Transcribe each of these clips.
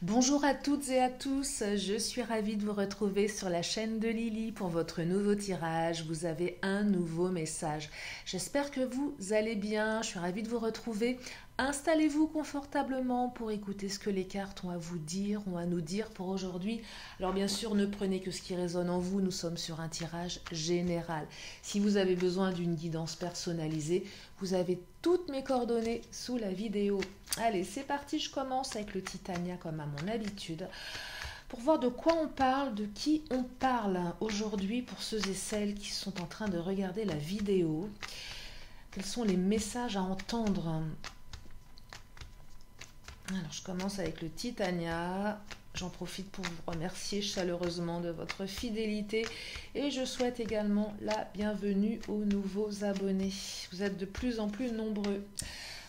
Bonjour à toutes et à tous, je suis ravie de vous retrouver sur la chaîne de Lily pour votre nouveau tirage. Vous avez un nouveau message. J'espère que vous allez bien, je suis ravie de vous retrouver. Installez-vous confortablement pour écouter ce que les cartes ont à vous dire, ont à nous dire pour aujourd'hui. Alors bien sûr, ne prenez que ce qui résonne en vous, nous sommes sur un tirage général. Si vous avez besoin d'une guidance personnalisée, vous avez toutes mes coordonnées sous la vidéo. Allez, c'est parti, je commence avec le Titania comme à mon habitude. Pour voir de quoi on parle, de qui on parle aujourd'hui pour ceux et celles qui sont en train de regarder la vidéo. Quels sont les messages à entendre? Alors, je commence avec le Titania. J'en profite pour vous remercier chaleureusement de votre fidélité et je souhaite également la bienvenue aux nouveaux abonnés. Vous êtes de plus en plus nombreux.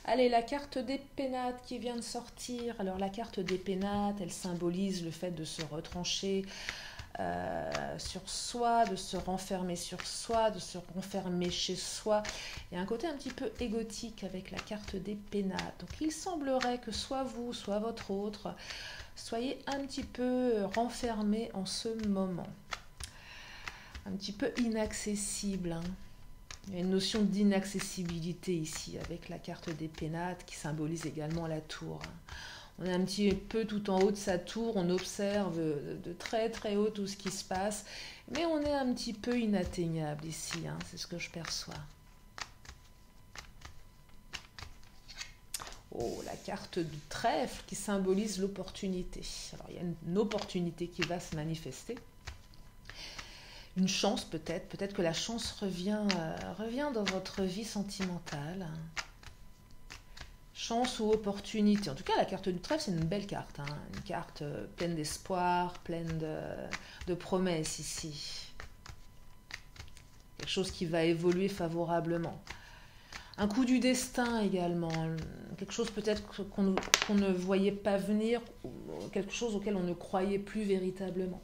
Allez, la carte des pénates qui vient de sortir. Alors, la carte des pénates, elle symbolise le fait de se retrancher sur soi, de se renfermer sur soi, de se renfermer chez soi. Il y a un côté un petit peu égotique avec la carte des pénates. Donc il semblerait que soit vous, soit votre autre, soyez un petit peu renfermé en ce moment. Un petit peu inaccessible. Il y a une notion d'inaccessibilité ici avec la carte des pénates qui symbolise également la tour. On est un petit peu tout en haut de sa tour, on observe de très très haut tout ce qui se passe, mais on est un petit peu inatteignable ici, c'est ce que je perçois. Oh, la carte du trèfle qui symbolise l'opportunité. Alors il y a une opportunité qui va se manifester. Une chance peut-être que la chance revient dans votre vie sentimentale. Chance ou opportunité. En tout cas, la carte du trèfle, c'est une belle carte. Une carte pleine d'espoir, pleine de promesses ici. Quelque chose qui va évoluer favorablement. Un coup du destin également. Quelque chose peut-être qu'on ne voyait pas venir. Quelque chose auquel on ne croyait plus véritablement.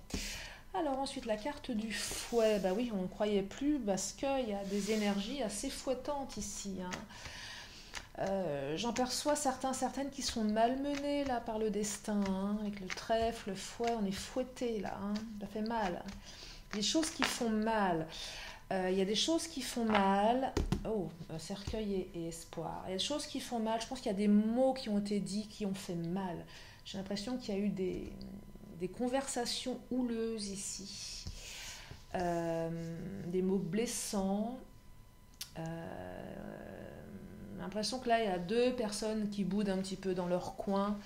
Alors ensuite, la carte du fouet. Bah oui, on ne croyait plus parce qu'il y a des énergies assez fouettantes ici. J'en perçois certaines qui sont malmenées là par le destin, avec le trèfle, le fouet, on est fouetté là, ça fait mal. Des choses qui font mal. Il y a des choses qui font mal. Oh, cercueil et espoir. Il y a des choses qui font mal. Je pense qu'il y a des mots qui ont été dits qui ont fait mal. J'ai l'impression qu'il y a eu des conversations houleuses ici. Des mots blessants. J'ai l'impression que là, il y a deux personnes qui boudent un petit peu dans leur coin,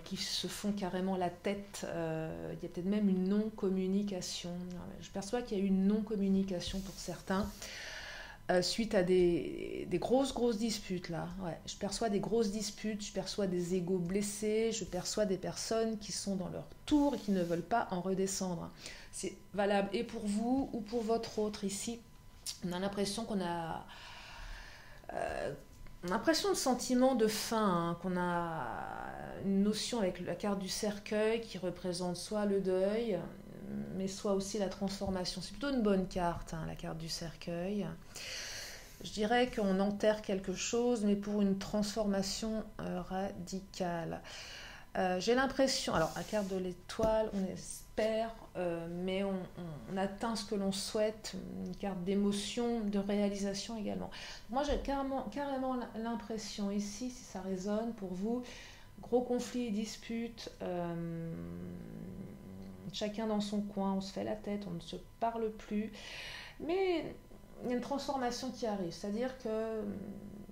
qui se font carrément la tête. Il y a peut-être même une non-communication. Je perçois qu'il y a eu une non-communication pour certains, suite à des grosses disputes là. Ouais, je perçois des grosses disputes, je perçois des égos blessés, je perçois des personnes qui sont dans leur tour et qui ne veulent pas en redescendre. C'est valable et pour vous ou pour votre autre ici. On a l'impression qu'on a... l'impression de sentiment de fin, qu'on a une notion avec la carte du cercueil qui représente soit le deuil, mais soit aussi la transformation. C'est plutôt une bonne carte, la carte du cercueil. Je dirais qu'on enterre quelque chose, mais pour une transformation radicale. J'ai l'impression, alors la carte de l'étoile, on espère, mais on atteint ce que l'on souhaite, une carte d'émotion, de réalisation également. Moi j'ai carrément l'impression ici, si ça résonne pour vous, gros conflits, disputes, chacun dans son coin, on se fait la tête, on ne se parle plus, mais il y a une transformation qui arrive, c'est-à-dire que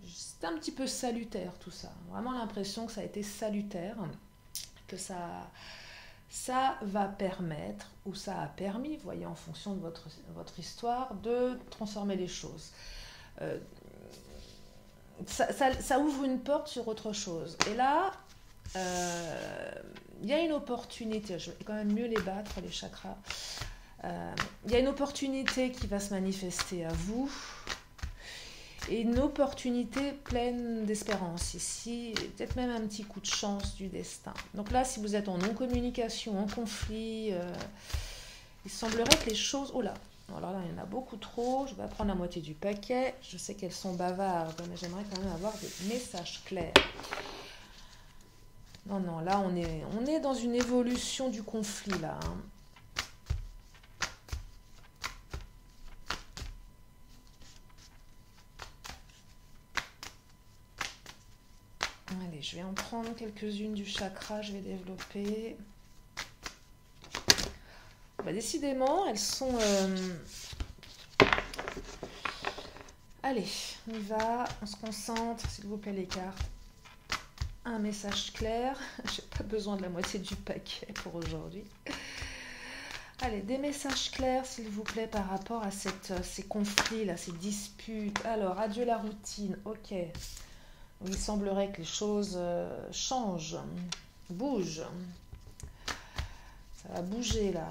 c'est un petit peu salutaire tout ça, vraiment l'impression que ça a été salutaire, que ça va permettre, ou ça a permis, vous voyez, en fonction de votre histoire, de transformer les choses. Ça ouvre une porte sur autre chose. Et là, il y a une opportunité, je vais quand même mieux les battre, les chakras. Il y a une opportunité qui va se manifester à vous, et une opportunité pleine d'espérance ici, peut-être même un petit coup de chance du destin. Donc là, si vous êtes en non-communication, en conflit, il semblerait que les choses... Oh là, alors là, il y en a beaucoup trop, je vais prendre la moitié du paquet. Je sais qu'elles sont bavardes, mais j'aimerais quand même avoir des messages clairs. Non, non, là, on est dans une évolution du conflit, là. Hein. Allez, je vais en prendre quelques-unes du chakra, je vais développer. Bah, décidément, elles sont... Allez, on y va, on se concentre, s'il vous plaît les cartes. Un message clair, j'ai pas besoin de la moitié du paquet pour aujourd'hui. Allez, des messages clairs, s'il vous plaît, par rapport à ces conflits, là, ces disputes. Alors, adieu la routine, ok. Il semblerait que les choses changent, bougent. Ça va bouger, là.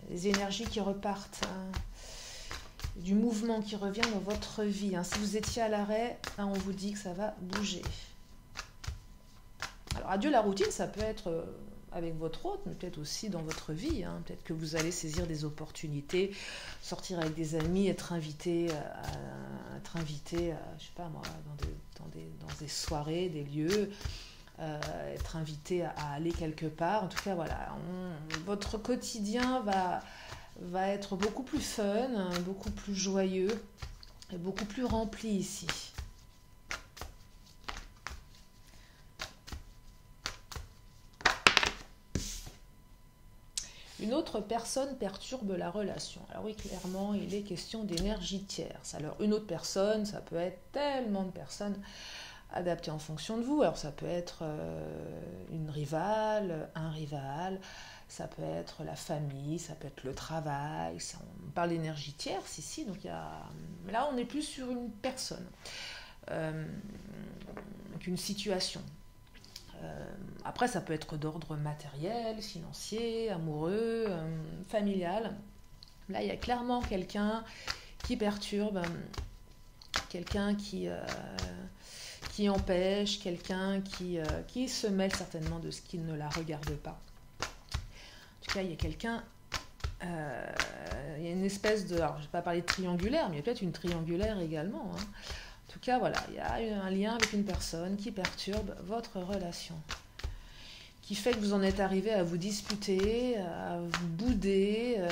Les énergies qui repartent. Hein. Du mouvement qui revient dans votre vie. Hein. Si vous étiez à l'arrêt, hein, on vous dit que ça va bouger. Alors, adieu la routine, ça peut être avec votre hôte, mais peut-être aussi dans votre vie. Hein. Peut-être que vous allez saisir des opportunités, sortir avec des amis, être invité je sais pas moi, dans des soirées, des lieux, être invité à aller quelque part. En tout cas, voilà, votre quotidien va être beaucoup plus fun, beaucoup plus joyeux et beaucoup plus rempli ici. Une autre personne perturbe la relation. Alors oui, clairement, il est question d'énergie tierce. Alors une autre personne, ça peut être tellement de personnes adaptées en fonction de vous. Alors ça peut être une rivale, un rival, ça peut être la famille, ça peut être le travail. On parle d'énergie tierce ici, donc là on est plus sur une personne, qu'une situation. Après, ça peut être d'ordre matériel, financier, amoureux, familial. Là, il y a clairement quelqu'un qui perturbe, quelqu'un qui empêche, quelqu'un qui se mêle certainement de ce qui ne la regarde pas. En tout cas, il y a quelqu'un... il y a une espèce de... Alors, je ne vais pas parler de triangulaire, mais il y a peut-être une triangulaire également. Hein. En tout cas, voilà, il y a un lien avec une personne qui perturbe votre relation, qui fait que vous en êtes arrivé à vous disputer, à vous bouder,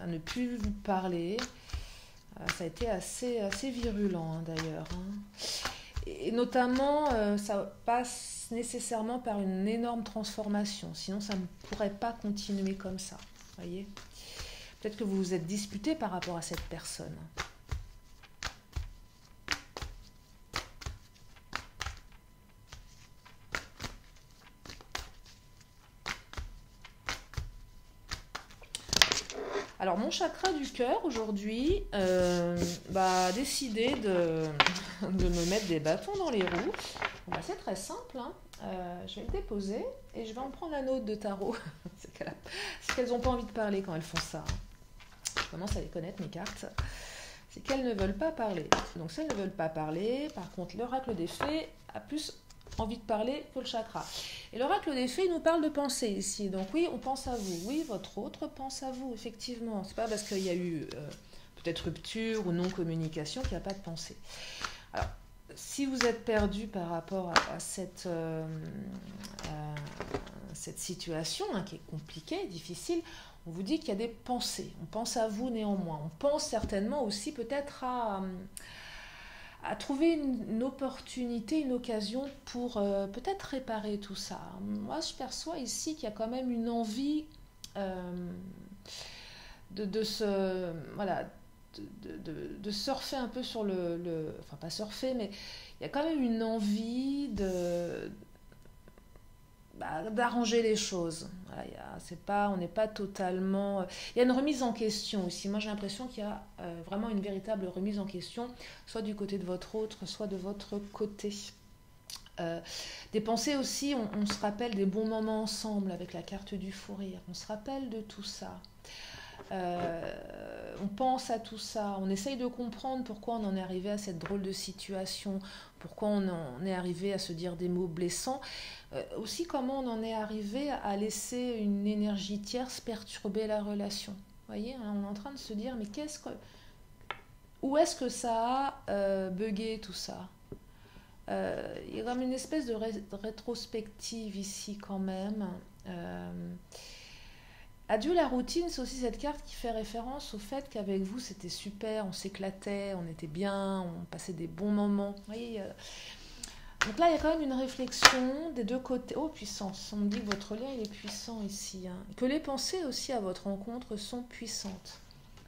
à ne plus vous parler. Ça a été assez virulent, hein, d'ailleurs. Hein. Et notamment, ça passe nécessairement par une énorme transformation, sinon ça ne pourrait pas continuer comme ça. Voyez ? Peut-être que vous vous êtes disputé par rapport à cette personne. Alors, mon chakra du cœur, aujourd'hui, a décidé de me mettre des bâtons dans les roues. Bon, c'est très simple. Hein. Je vais le déposer et je vais en prendre un autre de tarot. C'est qu'elles n'ont pas envie de parler quand elles font ça. Je commence à les connaître, mes cartes. C'est qu'elles ne veulent pas parler. Donc, si elles ne veulent pas parler, par contre, l'oracle des fées a plus envie de parler que le chakra. Et l'oracle des fées nous parle de pensée ici. Donc oui, on pense à vous. Oui, votre autre pense à vous, effectivement. C'est pas parce qu'il y a eu peut-être rupture ou non-communication qu'il n'y a pas de pensée. Alors, si vous êtes perdu par rapport à cette situation hein, qui est compliquée, difficile, on vous dit qu'il y a des pensées. On pense à vous néanmoins. On pense certainement aussi peut-être à trouver une opportunité, une occasion pour peut-être réparer tout ça. Moi, je perçois ici qu'il y a quand même une envie de surfer un peu sur enfin, pas surfer, mais il y a quand même une envie d'arranger les choses. Voilà, on n'est pas totalement... Il y a une remise en question aussi. Moi, j'ai l'impression qu'il y a vraiment une véritable remise en question, soit du côté de votre autre, soit de votre côté. Des pensées aussi, on se rappelle des bons moments ensemble avec la carte du fou rire. On se rappelle de tout ça. On pense à tout ça, on essaye de comprendre pourquoi on en est arrivé à cette drôle de situation, pourquoi on en est arrivé à se dire des mots blessants, aussi comment on en est arrivé à laisser une énergie tierce perturber la relation. Vous voyez, hein, on est en train de se dire, mais où est-ce que ça a bugué tout ça ? Il y a comme une espèce de rétrospective ici quand même. Adieu la routine, c'est aussi cette carte qui fait référence au fait qu'avec vous c'était super, on s'éclatait, on était bien, on passait des bons moments. Vous voyez, donc là il y a quand même une réflexion des deux côtés. Oh puissance, on me dit que votre lien il est puissant ici. Hein. Que les pensées aussi à votre rencontre sont puissantes.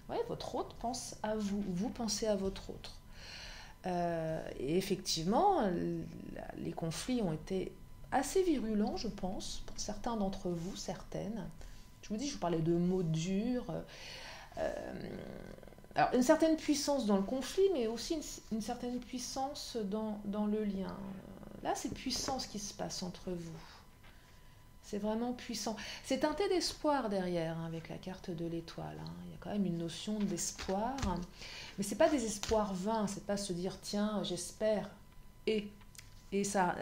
Oui, votre autre pense à vous, vous pensez à votre autre. Et effectivement, les conflits ont été assez virulents, je pense, pour certains d'entre vous, certaines. Je vous dis, je vous parlais de mots durs. Alors, une certaine puissance dans le conflit, mais aussi une certaine puissance dans le lien. Là, c'est puissant ce qui se passe entre vous. C'est vraiment puissant. C'est teinté d'espoir derrière, hein, avec la carte de l'étoile. Hein. Il y a quand même une notion d'espoir. Mais ce n'est pas des espoirs vains. Ce n'est pas se dire, tiens, j'espère. Ça,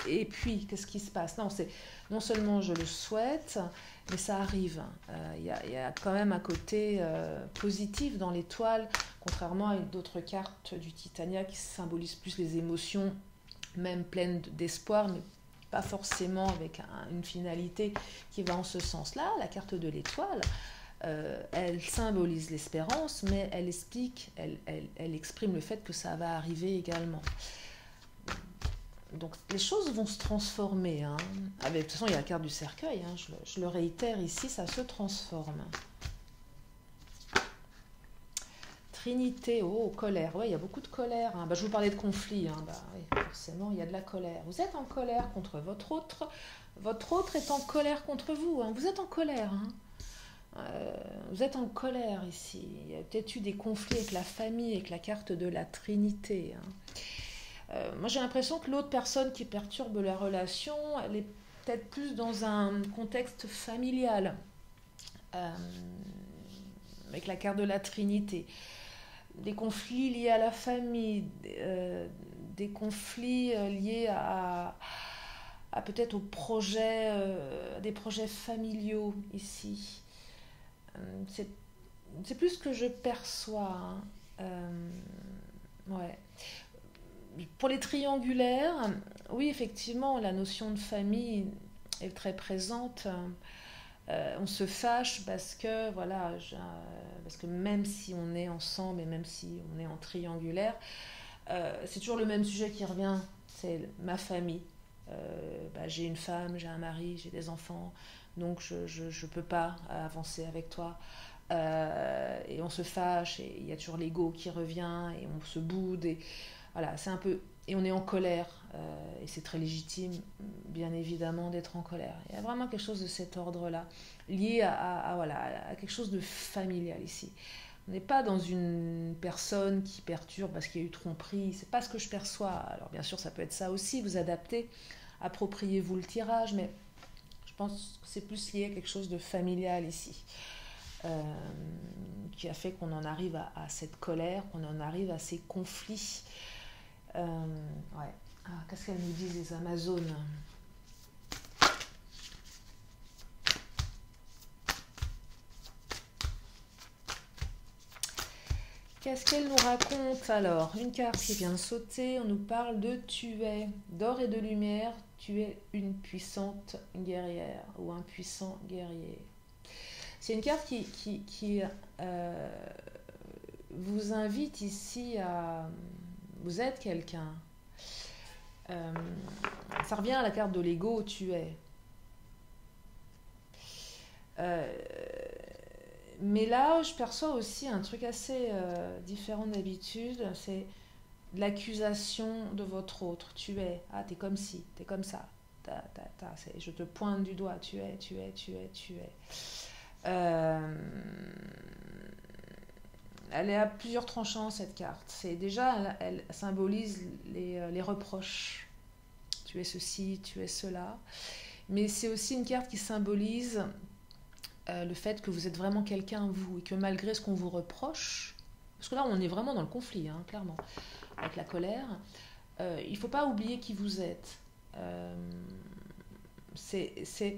et puis, qu'est-ce qui se passe? Non, c'est non seulement je le souhaite, mais ça arrive. Il y a quand même un côté positif dans l'étoile, contrairement à d'autres cartes du Titania qui symbolisent plus les émotions, même pleines d'espoir, mais pas forcément avec une finalité qui va en ce sens-là. La carte de l'étoile, elle symbolise l'espérance, mais elle explique, elle exprime le fait que ça va arriver également. Donc les choses vont se transformer. Hein. De toute façon, il y a la carte du cercueil, hein, je le réitère ici, ça se transforme. Trinité, oh, colère. Oui, il y a beaucoup de colère. Hein. Je vous parlais de conflit. Hein. Oui, forcément, il y a de la colère. Vous êtes en colère contre votre autre. Votre autre est en colère contre vous. Hein. Vous êtes en colère. Hein. Vous êtes en colère ici. Il y a peut-être eu des conflits avec la famille, avec la carte de la Trinité. Hein. Moi, j'ai l'impression que l'autre personne qui perturbe la relation, elle est peut-être plus dans un contexte familial, avec la carte de la Trinité. Des conflits liés à la famille, des conflits liés à peut-être aux projets, des projets familiaux ici. C'est plus ce que je perçois. Hein. Ouais. Pour les triangulaires, oui, effectivement, la notion de famille est très présente. On se fâche parce que, voilà, parce que même si on est ensemble et même si on est en triangulaire, c'est toujours le même sujet qui revient, c'est ma famille. J'ai une femme, j'ai un mari, j'ai des enfants, donc je ne peux pas avancer avec toi. Et on se fâche, et il y a toujours l'ego qui revient, et on se boude, et voilà, c'est un peu... Et on est en colère, et c'est très légitime, bien évidemment, d'être en colère. Il y a vraiment quelque chose de cet ordre-là, lié à quelque chose de familial ici. On n'est pas dans une personne qui perturbe parce qu'il y a eu tromperie, c'est pas ce que je perçois. Alors bien sûr, ça peut être ça aussi, vous adaptez, appropriez-vous le tirage, mais je pense que c'est plus lié à quelque chose de familial ici. Qui a fait qu'on en arrive à cette colère, qu'on en arrive à ces conflits. Ouais. Qu'est-ce qu'elles nous disent les Amazones? Qu'est-ce qu'elle nous raconte alors? Une carte qui vient de sauter, on nous parle de tu es, d'or et de lumière, tu es une puissante guerrière ou un puissant guerrier. C'est une carte qui vous invite ici à... Vous êtes quelqu'un. Ça revient à la carte de l'ego, tu es. Mais là, je perçois aussi un truc assez différent d'habitude, c'est l'accusation de votre autre. Tu es, t'es comme ci, t'es comme ça. Je te pointe du doigt, tu es. Elle est à plusieurs tranchants, cette carte. C'est déjà, elle symbolise les reproches. Tu es ceci, tu es cela. Mais c'est aussi une carte qui symbolise le fait que vous êtes vraiment quelqu'un, vous, et que malgré ce qu'on vous reproche, parce que là, on est vraiment dans le conflit, hein, clairement, avec la colère, il ne faut pas oublier qui vous êtes. C'est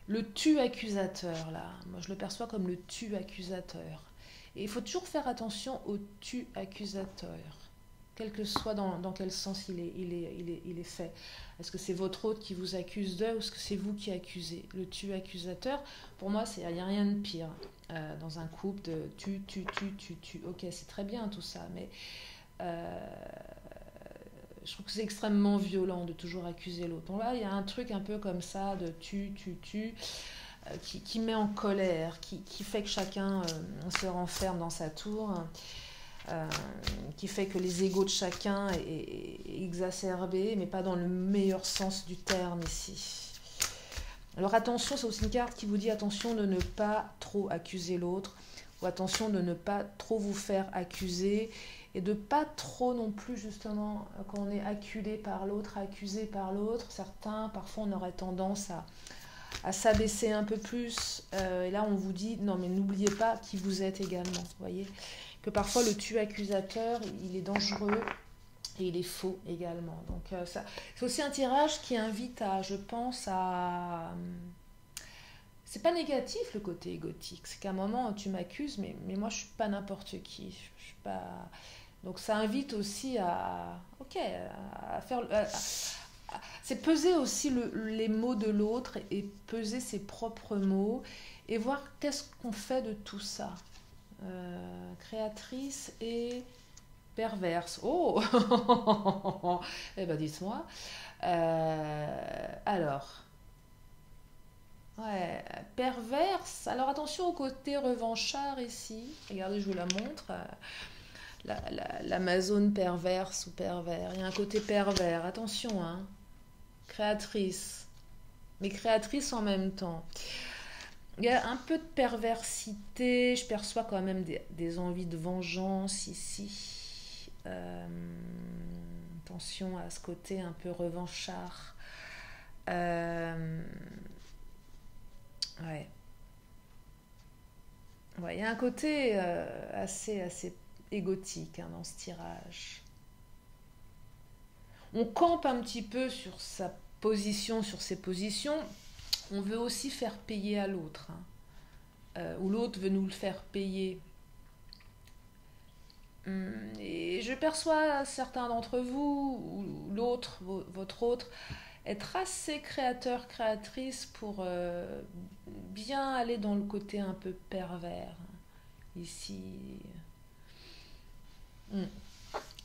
le tu accusateur, là. Moi, je le perçois comme le tu accusateur. Et il faut toujours faire attention au tu accusateur. quel que soit dans quel sens il est fait. Est-ce que c'est votre autre qui vous accuse d'eux ou est-ce que c'est vous qui accusez? Le tu accusateur, pour moi, il n'y a rien de pire dans un couple de tu. Ok, c'est très bien tout ça, mais je trouve que c'est extrêmement violent de toujours accuser l'autre. Donc là, il y a un truc un peu comme ça de tu, qui met en colère, qui fait que chacun se renferme dans sa tour. Qui fait que les égos de chacun est exacerbé, mais pas dans le meilleur sens du terme ici. Alors attention, c'est aussi une carte qui vous dit attention de ne pas trop accuser l'autre, ou attention de ne pas trop vous faire accuser, et de pas trop non plus justement, quand on est acculé par l'autre, accusé par l'autre, certains, parfois on aurait tendance à s'abaisser un peu plus, et là on vous dit non mais n'oubliez pas qui vous êtes également, vous voyez que parfois le tu accusateur, il est dangereux et il est faux également. Donc c'est aussi un tirage qui invite à, je pense, à... C'est pas négatif le côté égotique, c'est qu'à un moment tu m'accuses, mais moi je suis pas n'importe qui. Je suis pas... Donc ça invite aussi à... Ok, à faire... c'est peser aussi les mots de l'autre et peser ses propres mots et voir qu'est-ce qu'on fait de tout ça. Créatrice et perverse. Oh eh ben dites-moi. Alors, ouais, perverse. Alors attention au côté revanchard ici. Regardez, je vous la montre. L'Amazone perverse ou pervers. Il y a un côté pervers. Attention, hein. Créatrice. Mais créatrice en même temps. Il y a un peu de perversité, je perçois quand même des envies de vengeance ici. Attention à ce côté un peu revanchard. Ouais. Ouais, il y a un côté assez égotique dans ce tirage. On campe un petit peu sur sa position, sur ses positions. On veut aussi faire payer à l'autre, ou l'autre veut nous le faire payer. Et je perçois certains d'entre vous, ou l'autre, votre autre, être assez créateur, créatrice pour bien aller dans le côté un peu pervers. Ici, il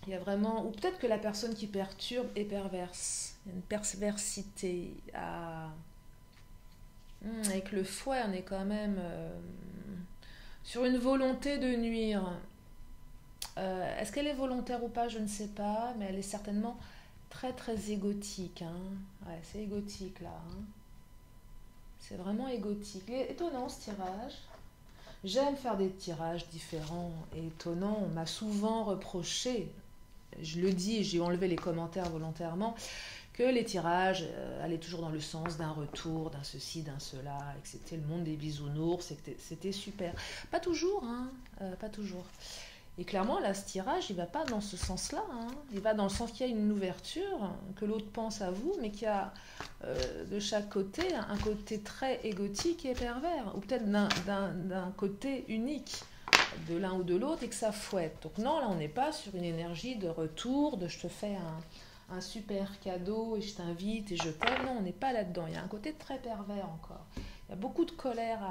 y a vraiment... Ou peut-être que la personne qui perturbe est perverse. Il y a une perversité à... Avec le fouet, on est quand même sur une volonté de nuire. Est-ce qu'elle est volontaire ou pas, je ne sais pas, mais elle est certainement très très égotique. Ouais, c'est égotique là. C'est vraiment égotique. Et étonnant ce tirage. J'aime faire des tirages différents et étonnants. On m'a souvent reproché, je le dis, j'ai enlevé les commentaires volontairement, que les tirages allaient toujours dans le sens d'un retour, d'un ceci, d'un cela, et que c'était le monde des bisounours, c'était super. Pas toujours, pas toujours. Et clairement, là, ce tirage, il ne va pas dans ce sens-là. Il va dans le sens qu'il y a une ouverture, que l'autre pense à vous, mais qu'il y a de chaque côté un côté très égotique et pervers, ou peut-être d'un côté unique de l'un ou de l'autre, et que ça fouette. Donc non, là, on n'est pas sur une énergie de retour, de je te fais un super cadeau et je t'invite et je t'aime. Non, on n'est pas là-dedans. Il y a un côté très pervers encore. Il y a beaucoup de colère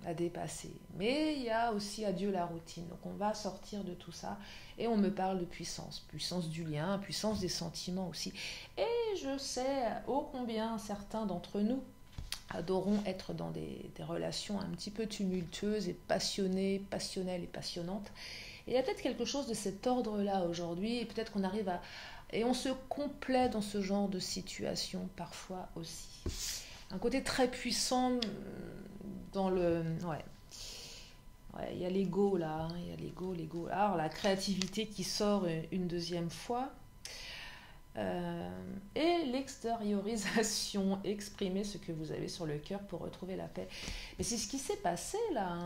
à dépasser. Mais il y a aussi adieu la routine. Donc on va sortir de tout ça et on me parle de puissance. Puissance du lien, puissance des sentiments aussi. Et je sais ô combien certains d'entre nous adorons être dans des relations un petit peu tumultueuses et passionnées, passionnelles et passionnantes. Et il y a peut-être quelque chose de cet ordre-là aujourd'hui, et peut-être qu'on arrive à... Et on se complaît dans ce genre de situation parfois aussi. Un côté très puissant dans le... Ouais, il y a l'ego là, il y a l'ego. Alors la créativité qui sort une deuxième fois. Et l'extériorisation, exprimer ce que vous avez sur le cœur pour retrouver la paix. Et c'est ce qui s'est passé là.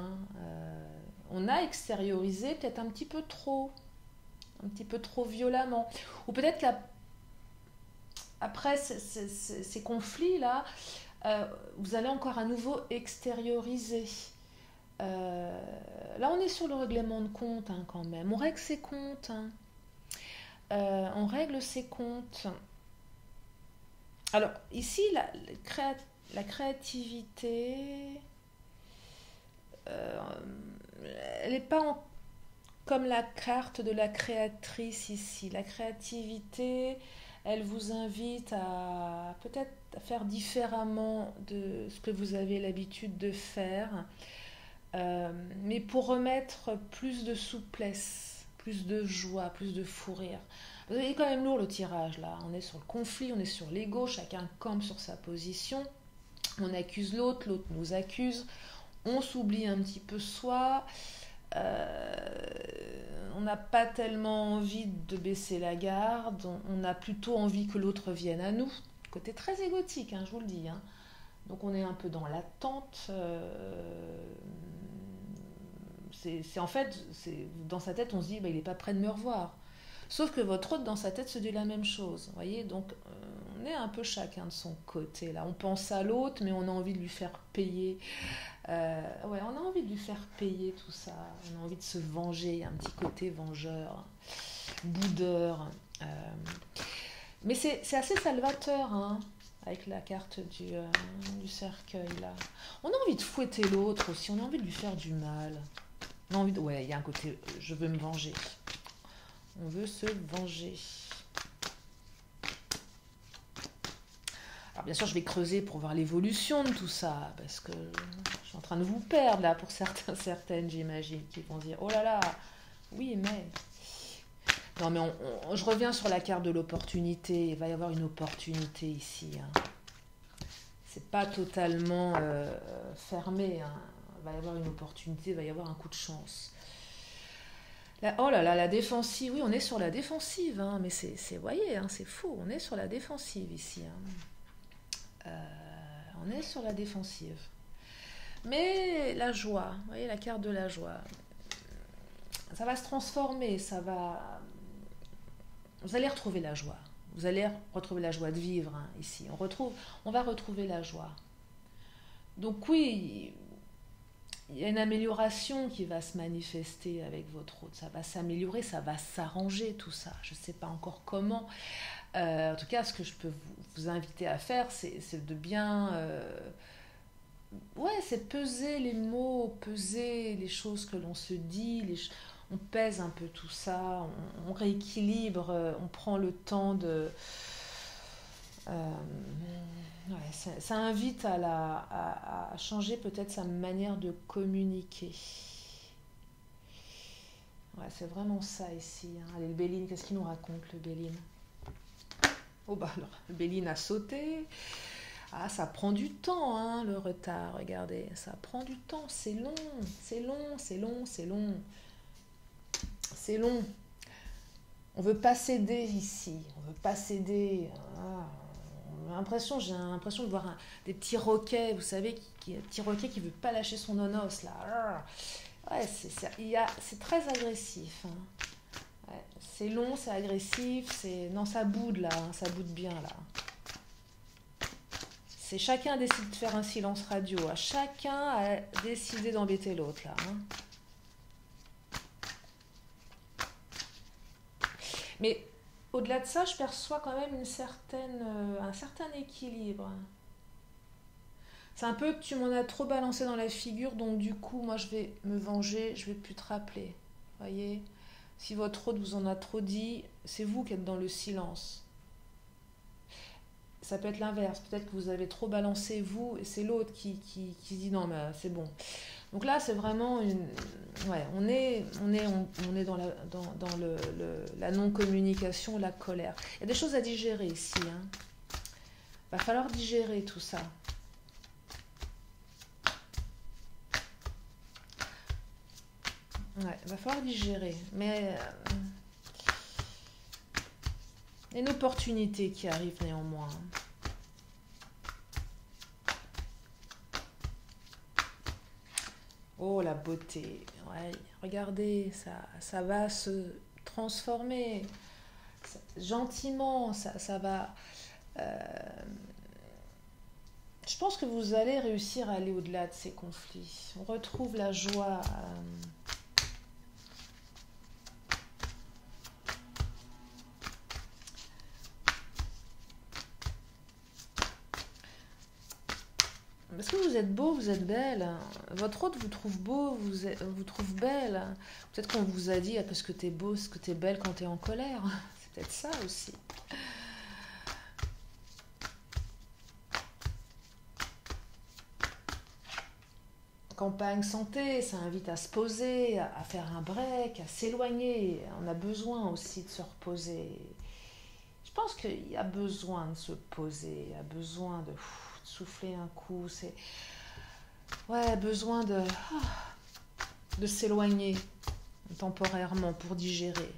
On a extériorisé peut-être un petit peu trop violemment. Ou peut-être qu'après ces conflits là, vous allez encore à nouveau extérioriser. Là, on est sur le règlement de compte hein, quand même. On règle ses comptes. Hein. On règle ses comptes. Alors, ici, la créativité, euh, elle n'est pas comme la carte de la créatrice ici. La créativité, elle vous invite à peut-être faire différemment de ce que vous avez l'habitude de faire, mais pour remettre plus de souplesse, plus de joie, plus de fou rire. Vous avez quand même lourd le tirage là. On est sur le conflit, on est sur l'ego, chacun campe sur sa position. On accuse l'autre, l'autre nous accuse. On s'oublie un petit peu soi. On n'a pas tellement envie de baisser la garde. On a plutôt envie que l'autre vienne à nous. Côté très égotique, hein, je vous le dis. Hein. Donc on est un peu dans l'attente. C'est en fait, dans sa tête, on se dit, bah, il n'est pas prêt de me revoir. Sauf que votre autre, dans sa tête, se dit la même chose. Vous voyez, donc on est un peu chacun de son côté. Là, on pense à l'autre, mais on a envie de lui faire payer. Ouais, on a envie de lui faire payer tout ça. On a envie de se venger. Il y a un petit côté vengeur, boudeur. Euh, mais c'est assez salvateur, hein, avec la carte du cercueil, là. On a envie de fouetter l'autre aussi. On a envie de lui faire du mal. On a envie de... Ouais, il y a un côté, je veux me venger. On veut se venger. Alors bien sûr, je vais creuser pour voir l'évolution de tout ça, parce que je suis en train de vous perdre là pour certaines, j'imagine, qui vont dire, oh là là, oui, mais... Non, mais je reviens sur la carte de l'opportunité. Il va y avoir une opportunité ici. Hein. C'est pas totalement fermé. Hein. Il va y avoir une opportunité, il va y avoir un coup de chance. Oh là là, la défensive. Oui, on est sur la défensive, hein, mais vous voyez, hein, c'est fou. On est sur la défensive ici. Hein. On est sur la défensive. Mais la joie, vous voyez la carte de la joie, ça va se transformer, ça va... Vous allez retrouver la joie. Vous allez retrouver la joie de vivre hein, ici. On va retrouver la joie. Donc oui, il y a une amélioration qui va se manifester avec votre autre. Ça va s'améliorer, ça va s'arranger tout ça. Je ne sais pas encore comment. En tout cas, ce que je peux vous inviter à faire, c'est de bien... ouais, c'est peser les mots, peser les choses que l'on se dit, on pèse un peu tout ça, on rééquilibre, on prend le temps de... ouais, ça invite à changer peut-être sa manière de communiquer. Ouais, c'est vraiment ça ici. Hein. Allez, le Béline, qu'est-ce qu'il nous raconte, le Béline? Oh bah alors, le Béline a sauté. Ah, ça prend du temps, hein, le retard, regardez. Ça prend du temps, c'est long, c'est long, c'est long, c'est long. C'est long. On veut pas céder ici. On veut pas céder. Ah, j'ai l'impression de voir des petits roquets, vous savez, un petit roquet qui veut pas lâcher son nonos là. Ouais, c'est très agressif. Hein. Ouais, c'est long, c'est agressif, non, ça boude là, hein, ça boude bien là. C'est chacun décide de faire un silence radio. Hein. Chacun a décidé d'embêter l'autre là. Hein. Mais au-delà de ça, je perçois quand même un certain équilibre. C'est un peu que tu m'en as trop balancé dans la figure, donc du coup, moi je vais me venger, je vais plus te rappeler. Voyez, si votre autre vous en a trop dit, c'est vous qui êtes dans le silence. Ça peut être l'inverse, peut-être que vous avez trop balancé vous, et c'est l'autre qui dit non, mais c'est bon. Donc là, c'est vraiment une... Ouais, on est dans la non-communication, la colère. Il y a des choses à digérer ici. Hein. Va falloir digérer tout ça. Ouais, va falloir digérer. Mais il y a une opportunité qui arrive néanmoins. Oh, la beauté. Ouais, regardez, ça va se transformer. Gentiment, ça va... Je pense que vous allez réussir à aller au-delà de ces conflits. On retrouve la joie. Parce que vous êtes beau, vous êtes belle. Votre autre vous trouve beau, vous trouve belle. Peut-être qu'on vous a dit, ah, parce que t'es beau, parce que t'es belle quand t'es en colère. C'est peut-être ça aussi. Campagne santé, ça invite à se poser, à faire un break, à s'éloigner. On a besoin aussi de se reposer. Je pense qu'il y a besoin de se poser, il y a besoin de souffler un coup. C'est ouais, besoin de s'éloigner temporairement pour digérer.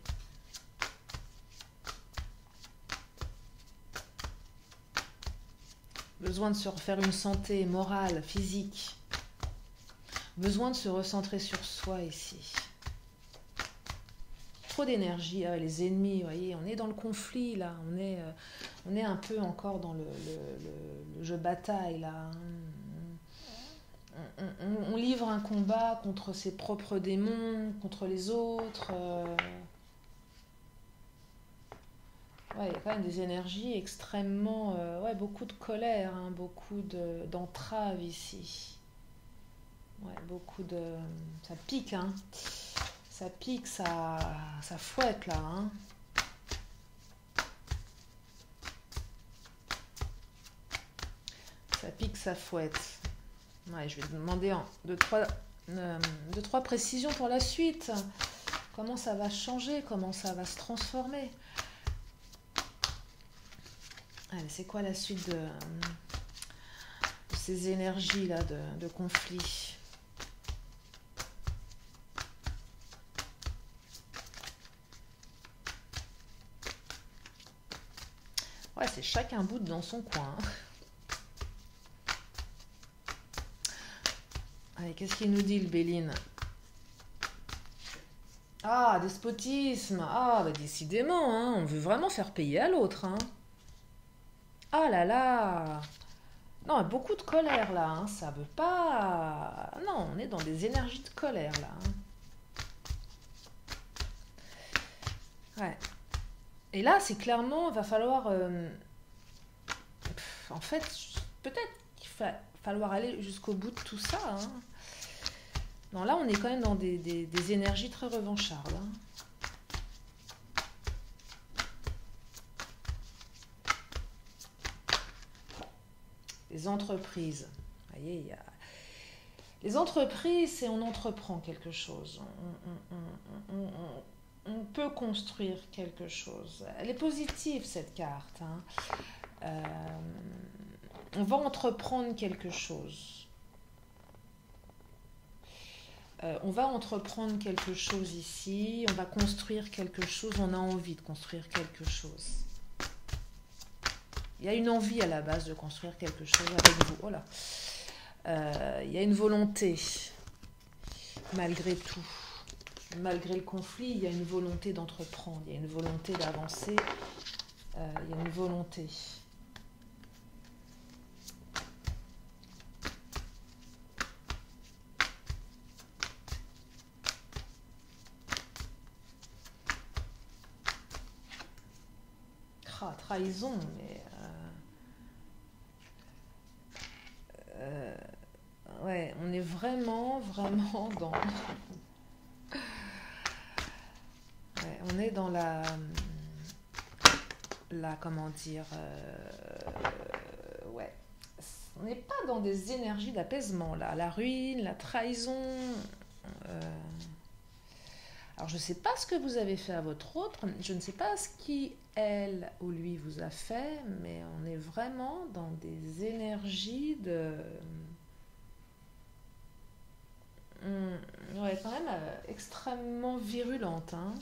Besoin de se refaire une santé morale, physique. Besoin de se recentrer sur soi ici. Trop d'énergie, les ennemis, vous voyez, on est dans le conflit là, on est un peu encore dans le jeu bataille là. On livre un combat contre ses propres démons, contre les autres. Ouais, il y a quand même des énergies extrêmement... ouais, beaucoup de colère, hein, beaucoup d'entraves ici. Ouais, beaucoup de... Ça pique, hein. Ça pique, ça fouette, là, hein. Ça pique, ça fouette. Ouais, je vais te demander deux, trois précisions pour la suite. Comment ça va changer, comment ça va se transformer. Allez, c'est quoi la suite de ces énergies-là de conflit? Ouais, c'est chacun boude dans son coin. Allez, qu'est-ce qu'il nous dit le Béline? Ah, despotisme. Ah, bah décidément, hein, on veut vraiment faire payer à l'autre. Hein. Ah là là. Non, beaucoup de colère là. Hein, ça veut pas... Non, on est dans des énergies de colère là. Hein. Ouais. Et là, c'est clairement, va falloir... en fait, peut-être qu'il va falloir aller jusqu'au bout de tout ça. Hein. Non, là, on est quand même dans des énergies très revanchardes. Hein. Les entreprises. Vous voyez, il y a... Les entreprises, c'est on entreprend quelque chose. On peut construire quelque chose. Elle est positive, cette carte. Hein. On va entreprendre quelque chose. On va entreprendre quelque chose ici. On va construire quelque chose. On a envie de construire quelque chose. Il y a une envie à la base de construire quelque chose avec vous. Oh là. Il y a une volonté, malgré tout. Malgré le conflit, il y a une volonté d'entreprendre. Il y a une volonté d'avancer. Il y a une volonté. Trahison, mais... ouais, on est vraiment dans... Ouais, on est dans la comment dire... ouais. On n'est pas dans des énergies d'apaisement, là. La ruine, la trahison... Alors, je ne sais pas ce que vous avez fait à votre autre, je ne sais pas ce qui, elle ou lui, vous a fait, mais on est vraiment dans des énergies de... ouais, quand même extrêmement virulentes, hein.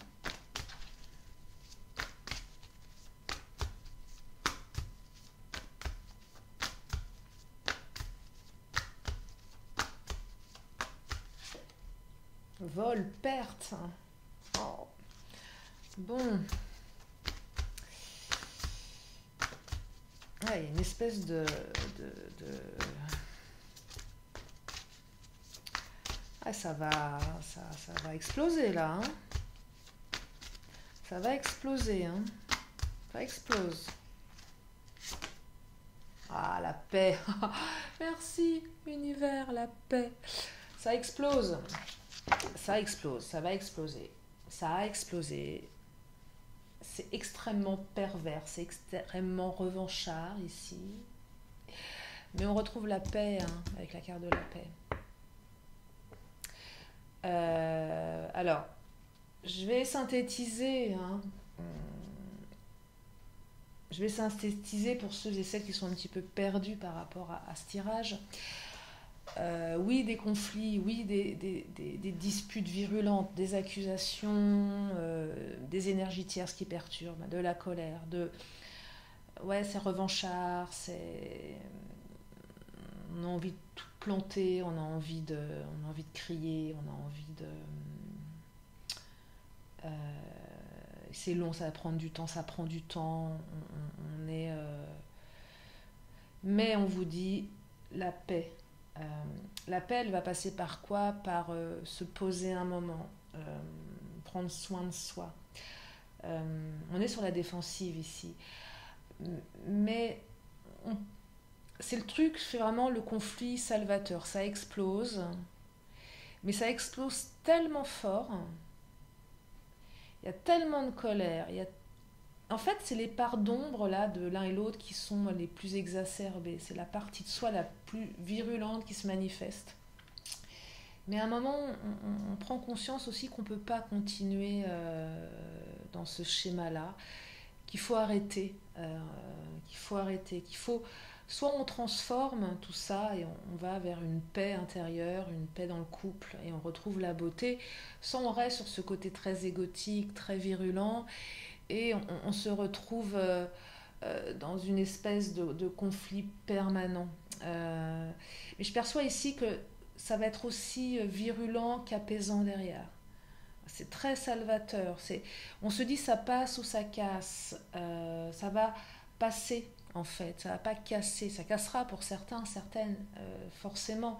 Vol, perte. Oh. Bon. Ouais, il y a une espèce Ah, ça va exploser là. Hein. Ça va exploser. Hein. Ça explose. Ah, la paix. Merci, univers, la paix. Ça explose. Ça explose. Ça va exploser. Ça a explosé. C'est extrêmement pervers. C'est extrêmement revanchard ici. Mais on retrouve la paix hein, avec la carte de la paix. Alors, je vais synthétiser. Hein. Je vais synthétiser pour ceux et celles qui sont un petit peu perdus par rapport à ce tirage. Oui, des conflits, oui, des disputes virulentes, des accusations, des énergies tierces qui perturbent, de la colère, ouais, c'est revanchard, on a envie de tout planter, on a envie de crier, on a envie de... c'est long, ça va prendre du temps, ça prend du temps, on est... Mais on vous dit, la paix. La paix, elle va passer par quoi? Par se poser un moment, prendre soin de soi. On est sur la défensive ici. Mais c'est le truc, c'est vraiment le conflit salvateur. Ça explose, mais ça explose tellement fort. Il y a tellement de colère. En fait, c'est les parts d'ombre là de l'un et l'autre qui sont les plus exacerbées. C'est la partie de soi la plus virulente qui se manifeste. Mais à un moment, on prend conscience aussi qu'on ne peut pas continuer dans ce schéma-là, qu'il faut arrêter, qu'il faut soit on transforme tout ça et on va vers une paix intérieure, une paix dans le couple et on retrouve la beauté, soit on reste sur ce côté très égotique, très virulent et on se retrouve dans une espèce de conflit permanent. Mais je perçois ici que ça va être aussi virulent qu'apaisant derrière. C'est très salvateur. On se dit ça passe ou ça casse. Ça va passer en fait. Ça va pas casser. Ça cassera pour certains, certaines, forcément.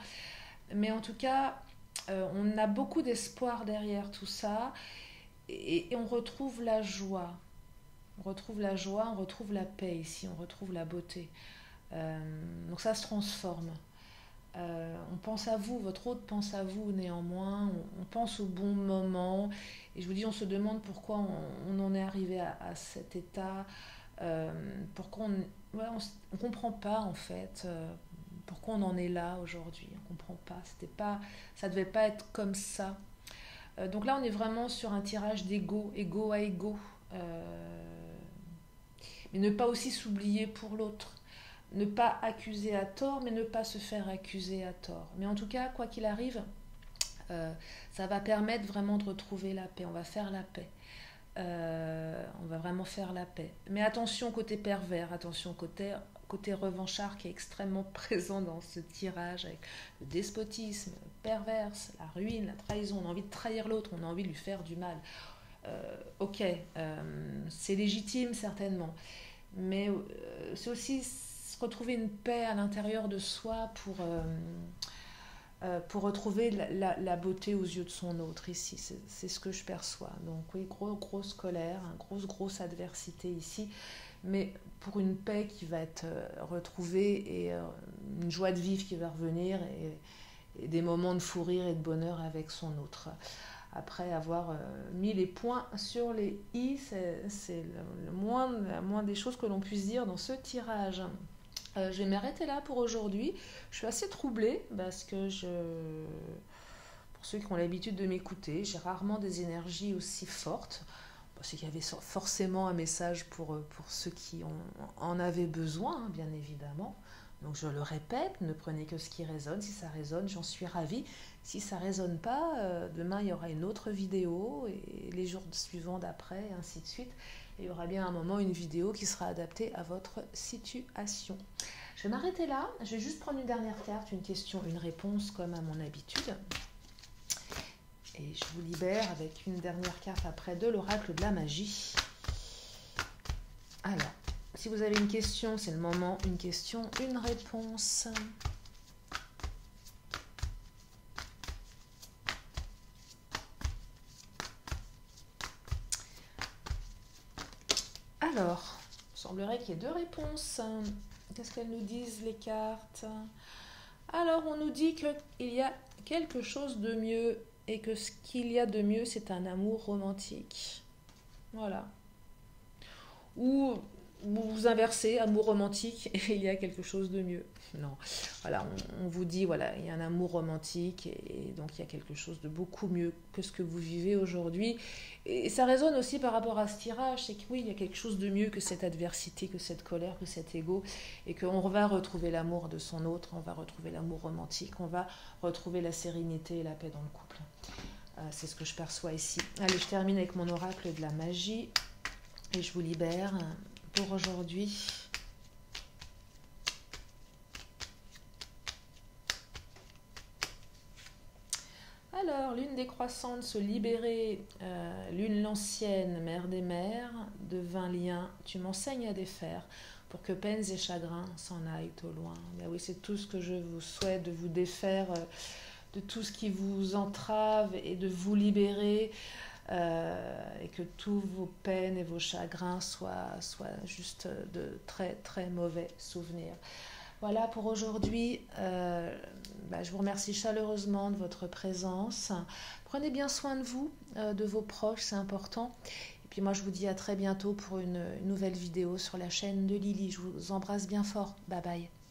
Mais en tout cas, on a beaucoup d'espoir derrière tout ça. Et on retrouve la joie. On retrouve la joie, on retrouve la paix ici, on retrouve la beauté. Donc ça se transforme. On pense à vous, votre hôte pense à vous néanmoins, on pense au bon moment. Et je vous dis, on se demande pourquoi on en est arrivé à cet état. Pourquoi on ne comprend pas en fait. Pourquoi on en est là aujourd'hui. On ne comprend pas. Ça ne devait pas être comme ça. Donc là, on est vraiment sur un tirage d'ego, ego à ego. Mais ne pas aussi s'oublier pour l'autre. Ne pas accuser à tort, mais ne pas se faire accuser à tort. Mais en tout cas, quoi qu'il arrive, ça va permettre vraiment de retrouver la paix. On va faire la paix. On va vraiment faire la paix. Mais attention côté pervers, attention côté revanchard qui est extrêmement présent dans ce tirage avec le despotisme, le perverse, la ruine, la trahison. On a envie de trahir l'autre, on a envie de lui faire du mal. Ok, c'est légitime certainement, mais c'est aussi retrouver une paix à l'intérieur de soi pour retrouver la beauté aux yeux de son autre ici. C'est ce que je perçois. Donc oui, grosse colère, grosse adversité ici, mais pour une paix qui va être retrouvée et une joie de vivre qui va revenir et des moments de fou rire et de bonheur avec son autre. Après avoir mis les points sur les i, c'est la moindre des choses que l'on puisse dire dans ce tirage. Je vais m'arrêter là pour aujourd'hui. Je suis assez troublée parce que pour ceux qui ont l'habitude de m'écouter, j'ai rarement des énergies aussi fortes. C'est qu'il y avait forcément un message pour ceux qui en avaient besoin, bien évidemment. Donc je le répète, ne prenez que ce qui résonne. Si ça résonne, j'en suis ravie. Si ça ne résonne pas, demain il y aura une autre vidéo et les jours suivants d'après, et ainsi de suite. Et il y aura bien un moment une vidéo qui sera adaptée à votre situation. Je vais m'arrêter là. Je vais juste prendre une dernière carte, une question, une réponse comme à mon habitude. Et je vous libère avec une dernière carte après de l'oracle de la magie. Alors, Si vous avez une question, c'est le moment. Une question, une réponse. Alors, il semblerait qu'il y ait deux réponses. Qu'est-ce qu'elles nous disent, les cartes? Alors, on nous dit qu'il y a quelque chose de mieux et que ce qu'il y a de mieux, c'est un amour romantique. Voilà. Ou vous inversez, amour romantique, et il y a quelque chose de mieux. Non, voilà, on vous dit, voilà, il y a un amour romantique, et donc il y a quelque chose de beaucoup mieux que ce que vous vivez aujourd'hui. Et ça résonne aussi par rapport à ce tirage, c'est que oui, il y a quelque chose de mieux que cette adversité, que cette colère, que cet ego, et qu'on va retrouver l'amour de son autre, on va retrouver l'amour romantique, on va retrouver la sérénité et la paix dans le couple. C'est ce que je perçois ici. Allez, je termine avec mon oracle de la magie. Et je vous libère pour aujourd'hui. Alors, lune décroissante, se libérer, lune l'ancienne, mère des mers, de 20 liens, tu m'enseignes à défaire, pour que peines et chagrins s'en aillent au loin. Ben oui, c'est tout ce que je vous souhaite, de vous défaire de tout ce qui vous entrave et de vous libérer. Et que tous vos peines et vos chagrins soient juste de très très mauvais souvenirs. Voilà pour aujourd'hui. Je vous remercie chaleureusement de votre présence. Prenez bien soin de vous, de vos proches, c'est important. Et puis moi je vous dis à très bientôt pour une nouvelle vidéo sur la chaîne de Lily. Je vous embrasse bien fort. Bye bye.